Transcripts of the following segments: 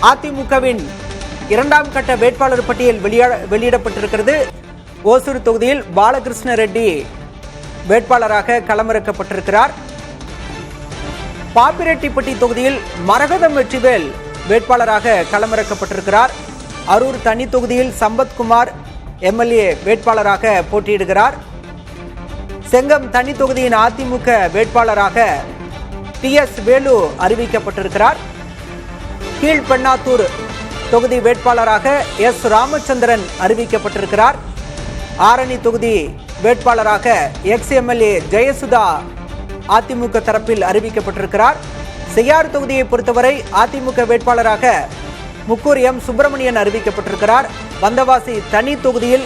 அதிமுகவின் இரண்டாம் கட்ட வேட்பாளர் பட்டியல் வெளியிடப்பட்டிருக்கிறது. ஓசூர் தொகுதியில் பாலகிருஷ்ண ரெட்டி வேட்பாளராக களமிறக்கப்பட்டிருக்கிறார். பாப்பிரெட்டிப்பட்டி தொகுதியில் மரகதம் வெற்றிவேல் வேட்பாளராக களமிறக்கப்பட்டிருக்கிறார். அரூர் தனி தொகுதியில் சம்பத்குமார் எம்எல்ஏ வேட்பாளராக போட்டியிடுகிறார். செங்கம் தனி தொகுதியின் அதிமுக வேட்பாளராக TS வேலு அறிவிக்கப்பட்டிருக்கிறார். கீழ்பெண்ணாத்தூர் தொகுதி வேட்பாளராக S ராமச்சந்திரன் அறிவிக்கப்பட்டிருக்கிறார். ஆரணி தொகுதி வேட்பாளராக ex-MLA ஜெயசுதா அதிமுக தரப்பில் அறிவிக்கப்பட்டிருக்கிறார். செய்யாறு தொகுதியை பொறுத்தவரை அதிமுக வேட்பாளராக முக்கூர் M சுப்பிரமணியன் அறிவிக்கப்பட்டிருக்கிறார். வந்தவாசி தனி தொகுதியில்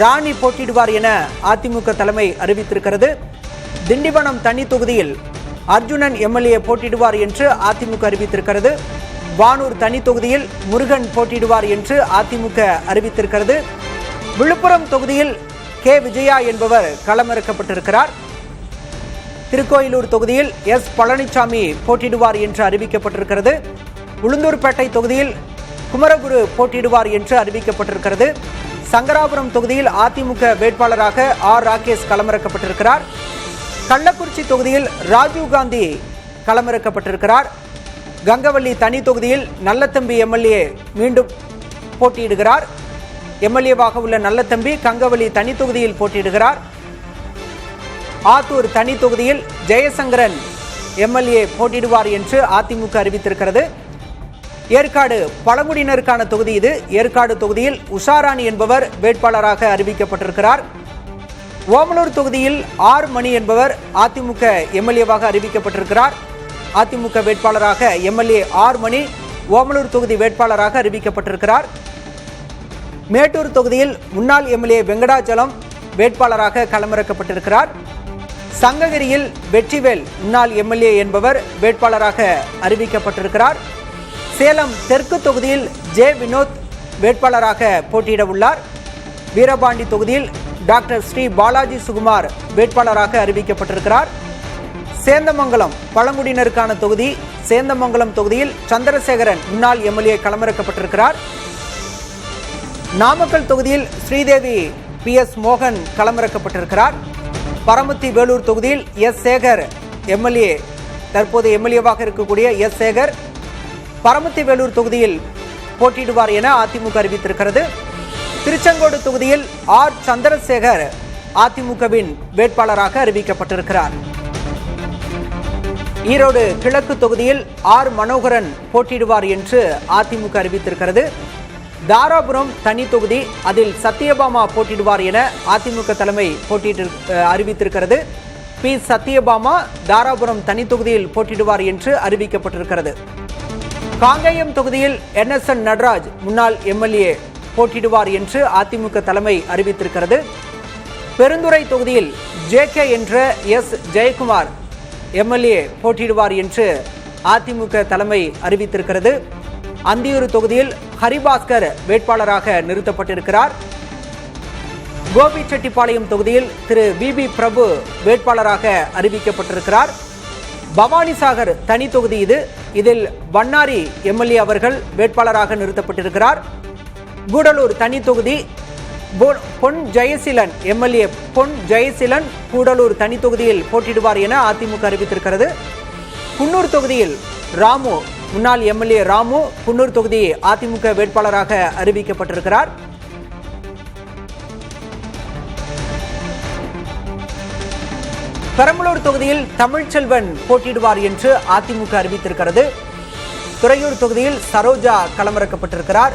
ராணி போட்டியிடுவார் என அதிமுக தலைமை அறிவித்திருக்கிறது. திண்டிவனம் தனி தொகுதியில் அர்ஜுனன் MLA போட்டியிடுவார் என்று அதிமுக அறிவித்திருக்கிறது. வானூர் தனி தொகுதியில் முருகன் போட்டியிடுவார் என்று அதிமுக அறிவித்திருக்கிறது. விழுப்புரம் தொகுதியில் K விஜயா என்பவர் களமிறக்கப்பட்டிருக்கிறார். திருக்கோயிலூர் தொகுதியில் S பழனிசாமி போட்டியிடுவார் என்று அறிவிக்கப்பட்டிருக்கிறது. உளுந்தூர்பேட்டை தொகுதியில் குமரகுரு போட்டியிடுவார் என்று அறிவிக்கப்பட்டிருக்கிறது. சங்கராபுரம் தொகுதியில் அதிமுக வேட்பாளராக R ராகேஷ் களமிறக்கப்பட்டிருக்கிறார். கள்ளக்குறிச்சி தொகுதியில் ராஜீவ்காந்தி களமிறக்கப்பட்டிருக்கிறார். கங்கவள்ளி தனி தொகுதியில் நல்லத்தம்பி MLA மீண்டும் போட்டியிடுகிறார். MLA-வாக உள்ள நல்லத்தம்பி கங்கவள்ளி தனி தொகுதியில் போட்டியிடுகிறார். ஆத்தூர் தனி தொகுதியில் ஜெயசங்கரன் MLA போட்டியிடுவார் என்று அதிமுக அறிவித்திருக்கிறது. ஏற்காடு பழங்குடியினருக்கான தொகுதி இது. ஏற்காடு தொகுதியில் உஷாராணி என்பவர் வேட்பாளராக அறிவிக்கப்பட்டிருக்கிறார். ஓமலூர் தொகுதியில் R மணி என்பவர் அதிமுக MLA-வாக அறிவிக்கப்பட்டிருக்கிறார். அதிமுக வேட்பாளராக MLA R மணி ஓமலூர் தொகுதி வேட்பாளராக அறிவிக்கப்பட்டிருக்கிறார். மேட்டூர் தொகுதியில் முன்னாள் MLA வெங்கடாச்சலம் வேட்பாளராக களமிறக்கப்பட்டிருக்கிறார். சங்ககிரியில் வெற்றிவேல் முன்னாள் MLA என்பவர் வேட்பாளராக அறிவிக்கப்பட்டிருக்கிறார். சேலம் தெற்கு தொகுதியில் J வினோத் வேட்பாளராக போட்டியிட உள்ளார். வீரபாண்டி தொகுதியில் டாக்டர் ஸ்ரீ பாலாஜி சுகுமார் வேட்பாளராக அறிவிக்கப்பட்டிருக்கிறார். சேந்தமங்கலம் பழங்குடியினருக்கான தொகுதி. சேந்தமங்கலம் தொகுதியில் சந்திரசேகரன் முன்னாள் MLA களமிறக்கப்பட்டிருக்கிறார். நாமக்கல் தொகுதியில் ஸ்ரீதேவி PS மோகன் களமிறக்கப்பட்டிருக்கிறார். பரமத்தி வேலூர் தொகுதியில் S சேகர் MLA தற்போது MLA-வாக இருக்கக்கூடிய S சேகர் பரமத்தி வேலூர் தொகுதியில் போட்டியிடுவார் என அதிமுக அறிவித்திருக்கிறது. திருச்செங்கோடு தொகுதியில் R சந்திரசேகர் அதிமுகவின் வேட்பாளராக அறிவிக்கப்பட்டிருக்கிறார். ஈரோடு கிழக்கு தொகுதியில் R மனோகரன் போட்டியிடுவார் என்று அதிமுக அறிவித்திருக்கிறது. தாராபுரம் தனி தொகுதி, அதில் சத்யபாமா போட்டியிடுவார் என அதிமுக தலைமை அறிவித்திருக்கிறது. P சத்யபாமா தாராபுரம் தனி தொகுதியில் போட்டியிடுவார் என்று அறிவிக்கப்பட்டிருக்கிறது. காங்கேயம் தொகுதியில் NSN நடராஜ் முன்னாள் MLA போட்டியிடுவார் என்று அதிமுக தலைமை அறிவித்திருக்கிறது. பெருந்துறை தொகுதியில் JK என்ற S ஜெயக்குமார் MLA போட்டியிடுவார் என்று அதிமுக தலைமை அறிவித்திருக்கிறது. அந்தியூர் தொகுதியில் ஹரிபாஸ்கர் வேட்பாளராக நிறுத்தப்பட்டிருக்கிறார். கோபிச்செட்டிப்பாளையம் தொகுதியில் திரு VB பிரபு வேட்பாளராக அறிவிக்கப்பட்டிருக்கிறார். பவானிசாகர் தனி தொகுதி இது. இதில் வண்ணாரி MLA அவர்கள் வேட்பாளராக நிறுத்தப்பட்டிருக்கிறார். கூடலூர் தனி தொகுதி பொன் ஜெயசீலன் MLA பொன் ஜெயசீலன் கூடலூர் தனி தொகுதியில் போட்டியிடுவார் என அதிமுக அறிவித்திருக்கிறது. குன்னூர் தொகுதியில் ராமு முன்னாள் MLA ராமு குன்னூர் தொகுதி அதிமுக வேட்பாளராக அறிவிக்கப்பட்டிருக்கிறார். பெரம்பலூர் தொகுதியில் தமிழ்ச்செல்வன் போட்டியிடுவார் என்று அதிமுக அறிவித்திருக்கிறது. துறையூர் தொகுதியில் சரோஜா களமிறக்கப்பட்டிருக்கிறார்.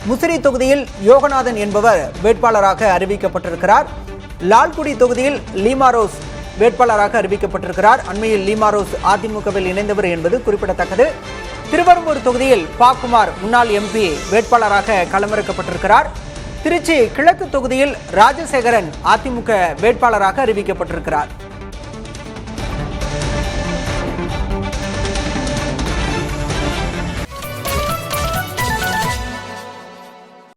முசிறி தொகுதியில் யோகநாதன் என்பவர் வேட்பாளராக அறிவிக்கப்பட்டிருக்கிறார். லால்குடி தொகுதியில் லீமாரோஸ் வேட்பாளராக அறிவிக்கப்பட்டிருக்கிறார். அண்மையில் லீமாரோஸ் அதிமுகவில் இணைந்தவர் என்பது குறிப்பிடத்தக்கது. திருவெரும்பூர் தொகுதியில் பாக்குமார் முன்னாள் MP வேட்பாளராக களமிறக்கப்பட்டிருக்கிறார். திருச்சி கிழக்கு தொகுதியில் ராஜசேகரன் அதிமுக வேட்பாளராக அறிவிக்கப்பட்டிருக்கிறார்.